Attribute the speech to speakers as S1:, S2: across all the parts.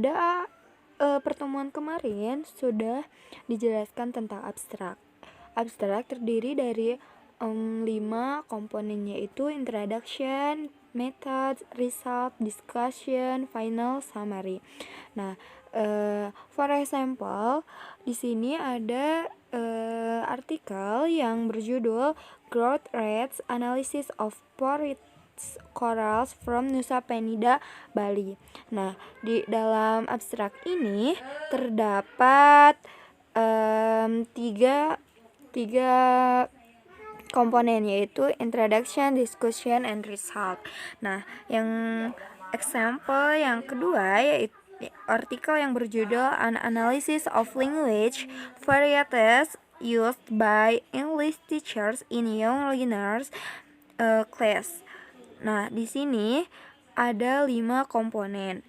S1: Pada pertemuan kemarin sudah dijelaskan tentang abstrak. Abstrak terdiri dari 5 komponen, yaitu introduction, method, result, discussion, final, summary. Nah, for example, di sini ada artikel yang berjudul Growth Rates Analysis of Porridge Corals from Nusa Penida, Bali. Nah, di dalam abstrak ini terdapat tiga komponen, yaitu introduction, discussion, and result. Nah, yang example yang kedua yaitu artikel yang berjudul An Analysis of Language Varieties Used by English Teachers in Young Learners Class. Nah, di sini ada 5 komponen.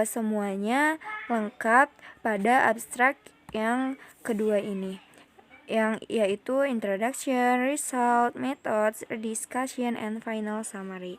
S1: Semuanya lengkap pada abstrak yang kedua ini, yang yaitu introduction, result, methods, discussion, and final summary.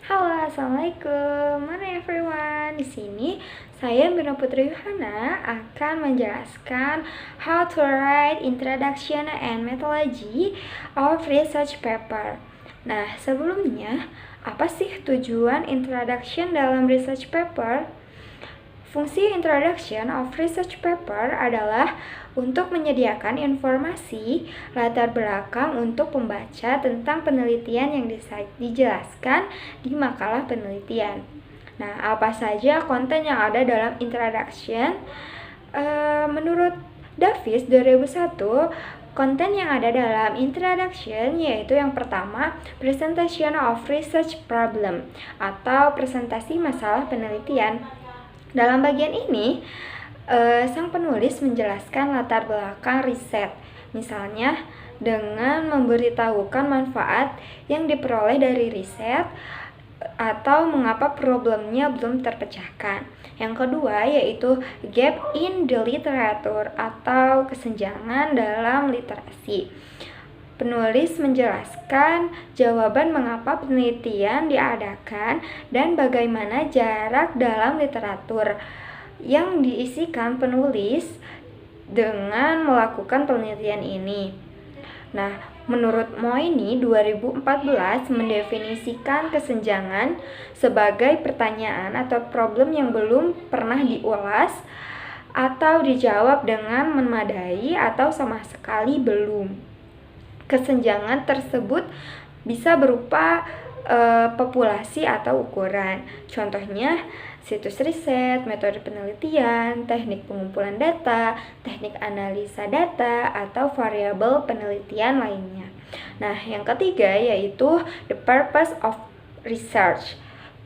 S1: Halo, assalamualaikum, everyone. Di sini saya Mirna Putri Yohana akan menjelaskan how to write introduction and methodology of research paper. Nah, sebelumnya, apa sih tujuan introduction dalam research paper? Fungsi introduction of research paper adalah untuk menyediakan informasi latar belakang untuk pembaca tentang penelitian yang dijelaskan di makalah penelitian. Nah, apa saja konten yang ada dalam introduction? Menurut Davis 2001, konten yang ada dalam introduction yaitu yang pertama, presentation of research problem atau presentasi masalah penelitian. Dalam bagian ini, sang penulis menjelaskan latar belakang riset, misalnya dengan memberitahukan manfaat yang diperoleh dari riset atau mengapa problemnya belum terpecahkan. Yang kedua yaitu gap in the literature atau kesenjangan dalam literasi. Penulis menjelaskan jawaban mengapa penelitian diadakan dan bagaimana jarak dalam literatur yang diisikan penulis dengan melakukan penelitian ini. Nah, menurut Moini 2014 mendefinisikan kesenjangan sebagai pertanyaan atau problem yang belum pernah diulas atau dijawab dengan memadai atau sama sekali belum. Kesenjangan tersebut bisa berupa populasi atau ukuran. Contohnya, situs riset, metode penelitian, teknik pengumpulan data, teknik analisa data, atau variabel penelitian lainnya. Nah, yang ketiga yaitu the purpose of research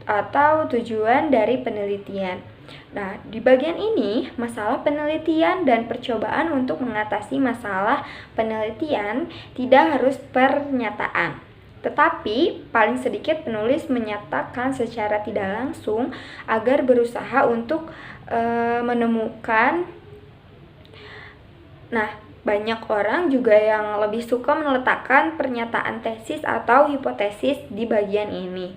S1: atau tujuan dari penelitian. Nah, di bagian ini, masalah penelitian dan percobaan untuk mengatasi masalah penelitian tidak harus pernyataan. Tetapi, paling sedikit penulis menyatakan secara tidak langsung agar berusaha untuk menemukan. Nah, banyak orang juga yang lebih suka meletakkan pernyataan tesis atau hipotesis di bagian ini.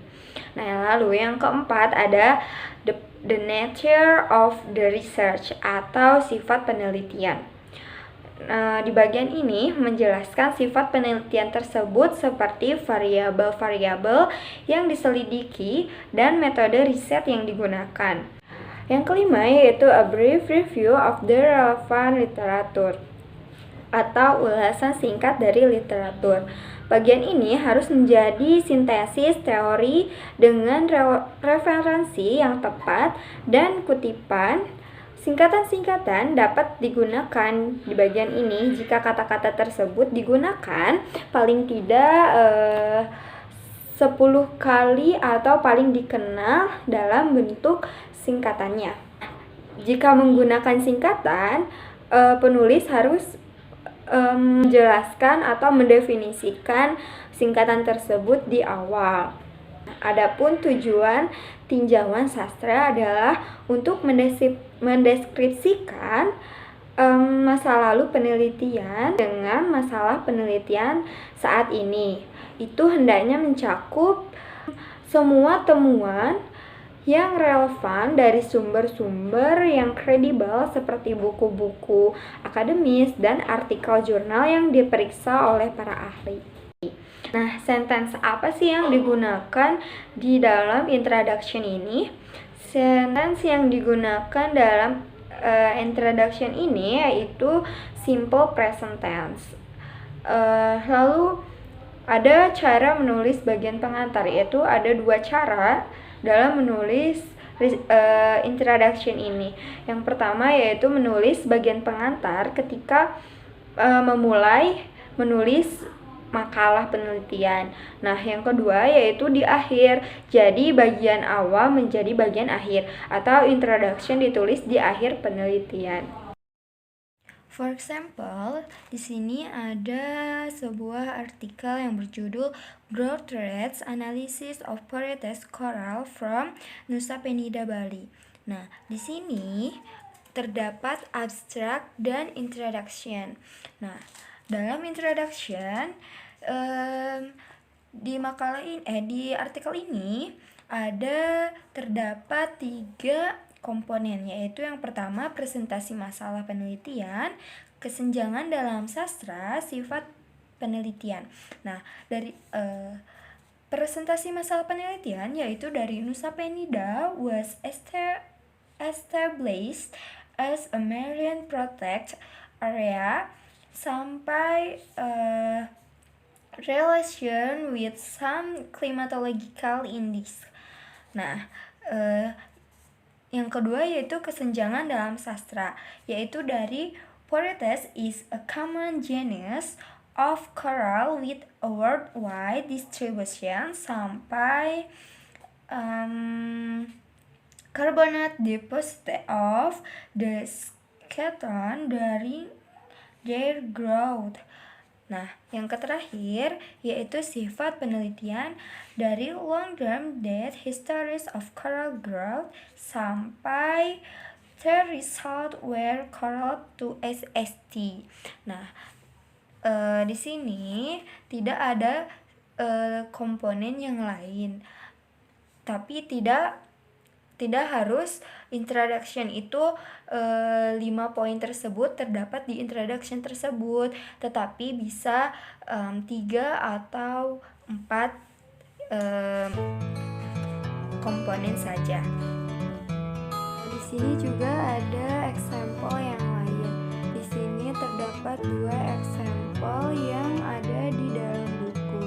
S1: Nah, lalu yang keempat ada the nature of the research atau sifat penelitian. Di bagian ini menjelaskan sifat penelitian tersebut seperti variabel-variabel yang diselidiki dan metode riset yang digunakan. Yang kelima yaitu a brief review of the relevant literature atau ulasan singkat dari literatur. Bagian ini harus menjadi sintesis teori dengan referensi yang tepat dan kutipan. Singkatan-singkatan dapat digunakan di bagian ini jika kata-kata tersebut digunakan paling tidak 10 kali atau paling dikenal dalam bentuk singkatannya. Jika menggunakan singkatan, penulis harus menjelaskan atau mendefinisikan singkatan tersebut di awal. Adapun tujuan tinjauan sastra adalah untuk mendeskripsikan masa lalu penelitian dengan masalah penelitian saat ini. Itu hendaknya mencakup semua temuan yang relevan dari sumber-sumber yang kredibel seperti buku-buku akademis dan artikel jurnal yang diperiksa oleh para ahli. Nah, sentence apa sih yang digunakan di dalam introduction ini? Sentence yang digunakan dalam introduction ini yaitu simple present tense. Lalu ada cara menulis bagian pengantar, yaitu ada 2 cara dalam menulis introduction ini. Yang pertama yaitu menulis bagian pengantar ketika memulai menulis makalah penelitian. Nah, yang kedua yaitu di akhir. Jadi bagian awal menjadi bagian akhir atau introduction ditulis di akhir penelitian. For example, di sini ada sebuah artikel yang berjudul Growth Rates Analysis of Varieties Coral from Nusa Penida, Bali. Nah, di sini terdapat abstrak dan introduction. Nah, dalam introduction di makalah ini di artikel ini terdapat 3 komponen, yaitu yang pertama presentasi masalah penelitian, kesenjangan dalam sastra, sifat penelitian. Nah, dari presentasi masalah penelitian yaitu dari Nusa Penida was established as a marine protected area sampai relation with some climatological index. Nah, yang kedua yaitu kesenjangan dalam sastra, yaitu dari Varieties is a common genus of coral with a worldwide distribution sampai carbonate deposit of the scattering during their growth. Nah, yang terakhir yaitu sifat penelitian dari long-term date histories of coral growth sampai the result were coral to SST. Nah, di sini tidak ada komponen yang lain, tapi tidak harus introduction itu 5 poin tersebut terdapat di introduction tersebut, tetapi bisa 3 atau 4 komponen saja. Di sini juga ada example yang lain. Di sini terdapat 2 example yang ada di dalam buku.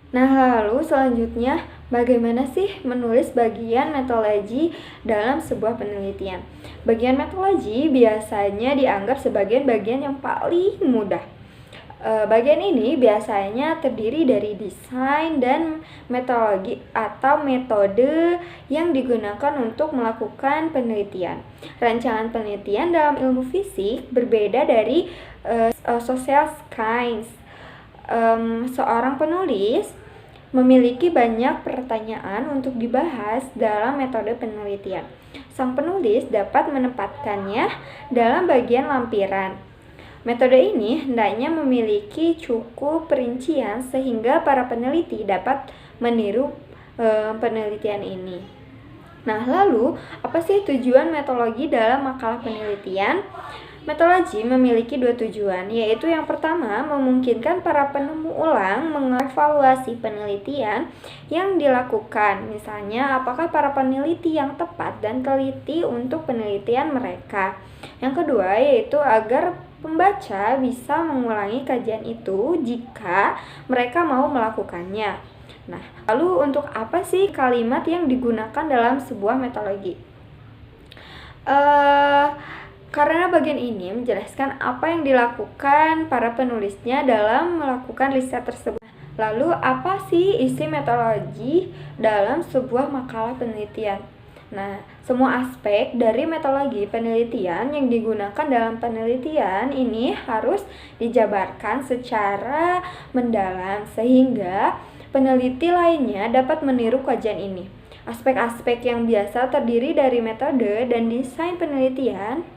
S1: Nah, lalu selanjutnya bagaimana sih menulis bagian metodologi dalam sebuah penelitian? Bagian metodologi biasanya dianggap sebagai bagian yang paling mudah. Bagian ini biasanya terdiri dari desain dan metodologi atau metode yang digunakan untuk melakukan penelitian. Rancangan penelitian dalam ilmu fisik berbeda dari social science. Seorang penulis memiliki banyak pertanyaan untuk dibahas dalam metode penelitian. Sang penulis dapat menempatkannya dalam bagian lampiran. Metode ini hendaknya memiliki cukup perincian sehingga para peneliti dapat meniru penelitian ini. Nah, lalu apa sih tujuan metodologi dalam makalah penelitian? Metodologi memiliki 2 tujuan, yaitu yang pertama memungkinkan para penemu ulang mengevaluasi penelitian yang dilakukan. Misalnya, apakah para peneliti yang tepat dan teliti untuk penelitian mereka. Yang kedua, yaitu agar pembaca bisa mengulangi kajian itu jika mereka mau melakukannya. Nah, lalu untuk apa sih kalimat yang digunakan dalam sebuah metodologi? Karena bagian ini menjelaskan apa yang dilakukan para penulisnya dalam melakukan riset tersebut. Lalu, apa sih isi metodologi dalam sebuah makalah penelitian? Nah, semua aspek dari metodologi penelitian yang digunakan dalam penelitian ini harus dijabarkan secara mendalam sehingga peneliti lainnya dapat meniru kajian ini. Aspek-aspek yang biasa terdiri dari metode dan desain penelitian,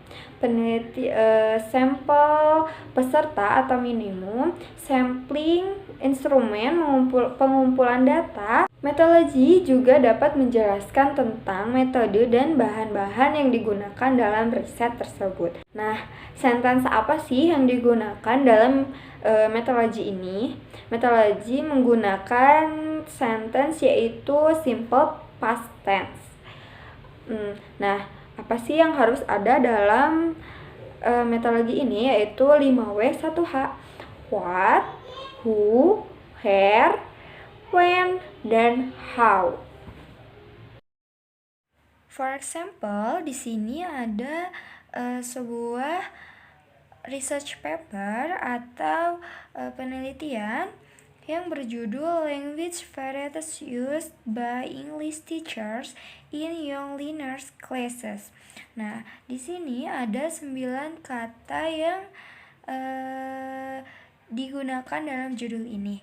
S1: sampel peserta atau minimum, sampling, instrumen pengumpulan data. Metodologi juga dapat menjelaskan tentang metode dan bahan-bahan yang digunakan dalam riset tersebut. Nah, sentence apa sih yang digunakan dalam metodologi ini? Metodologi menggunakan sentence yaitu simple past tense. Nah, apa sih yang harus ada dalam metodologi ini? Yaitu 5W 1H. What, who, where, when, dan how. For example, di sini ada sebuah research paper atau penelitian yang berjudul Language Varieties Used by English Teachers in Young Learners Classes. Nah, di sini ada 9 kata yang digunakan dalam judul ini.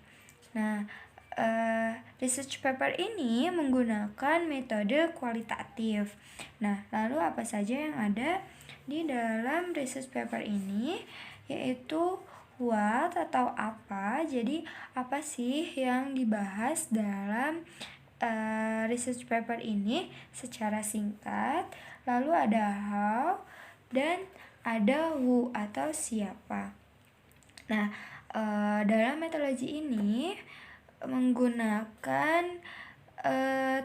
S1: Nah, research paper ini menggunakan metode kualitatif. Nah, lalu apa saja yang ada di dalam research paper ini? Yaitu what atau apa. Jadi, apa sih yang dibahas dalam research paper ini secara singkat. Lalu ada how dan ada who atau siapa. Nah, dalam metodologi ini menggunakan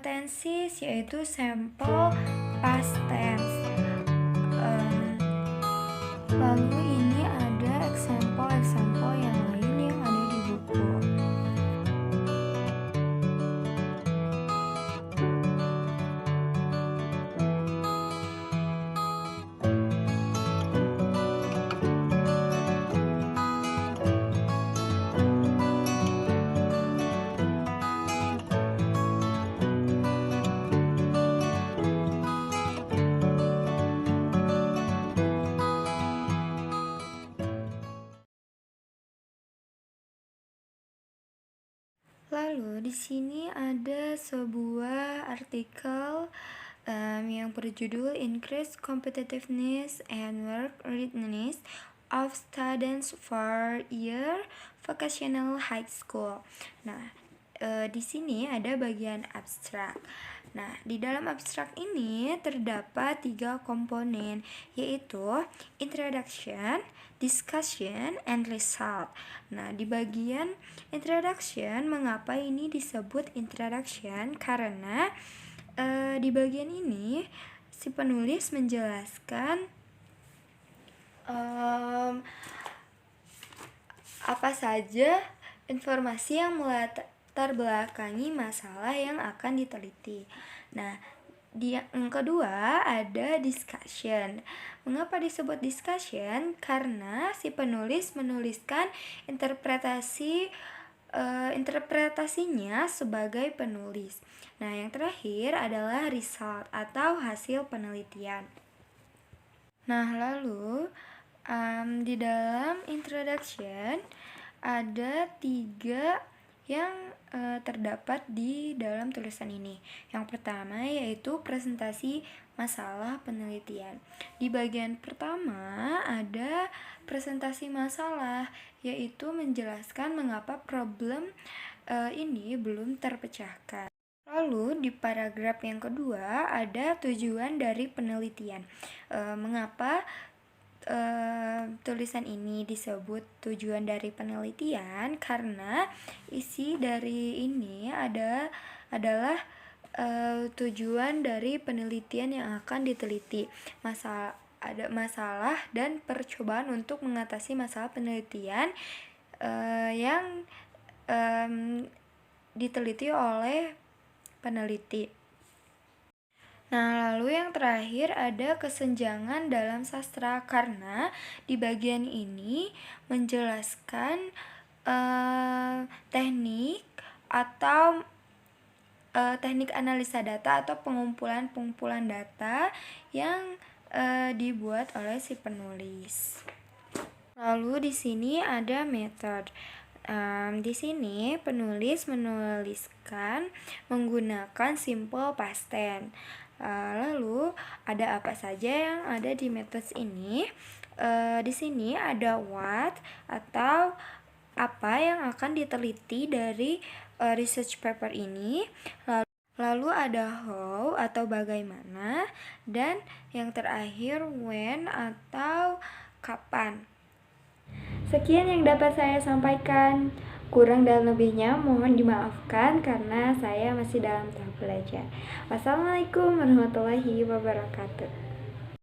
S1: tenses yaitu simple past tense. Lalu ini ada example yang lain yang ada di buku. Lalu di sini ada sebuah artikel yang berjudul Increase Competitiveness and Work Readiness of Students for Year Vocational High School. Nah, di sini ada bagian abstrak. Nah, di dalam abstrak ini terdapat 3 komponen, yaitu introduction, discussion, and result. Nah, di bagian introduction, mengapa ini disebut introduction? Karena di bagian ini si penulis menjelaskan apa saja informasi yang melatar belakangi masalah yang akan diteliti. Nah, yang kedua ada discussion. Mengapa disebut discussion? Karena si penulis menuliskan interpretasinya sebagai penulis. Nah, yang terakhir adalah result atau hasil penelitian. Nah, lalu di dalam introduction ada 3 yang terdapat di dalam tulisan ini. Yang pertama yaitu presentasi masalah penelitian. Di bagian pertama ada presentasi masalah, yaitu menjelaskan mengapa problem ini belum terpecahkan. Lalu di paragraf yang kedua ada tujuan dari penelitian. Mengapa tulisan ini disebut tujuan dari penelitian? Karena isi dari ini adalah tujuan dari penelitian yang akan diteliti. Ada masalah dan percobaan untuk mengatasi masalah penelitian yang diteliti oleh peneliti. Nah, lalu yang terakhir ada kesenjangan dalam sastra, karena di bagian ini menjelaskan teknik atau teknik analisa data atau pengumpulan data yang dibuat oleh si penulis. Lalu di sini ada method. Di sini penulis menuliskan menggunakan simple past tense. Lalu ada apa saja yang ada di metode ini? Di sini ada what atau apa yang akan diteliti dari research paper ini. Lalu ada how atau bagaimana, dan yang terakhir when atau kapan. Sekian yang dapat saya sampaikan. Kurang dan lebihnya mohon dimaafkan karena saya masih dalam tahap belajar. Wassalamualaikum warahmatullahi wabarakatuh.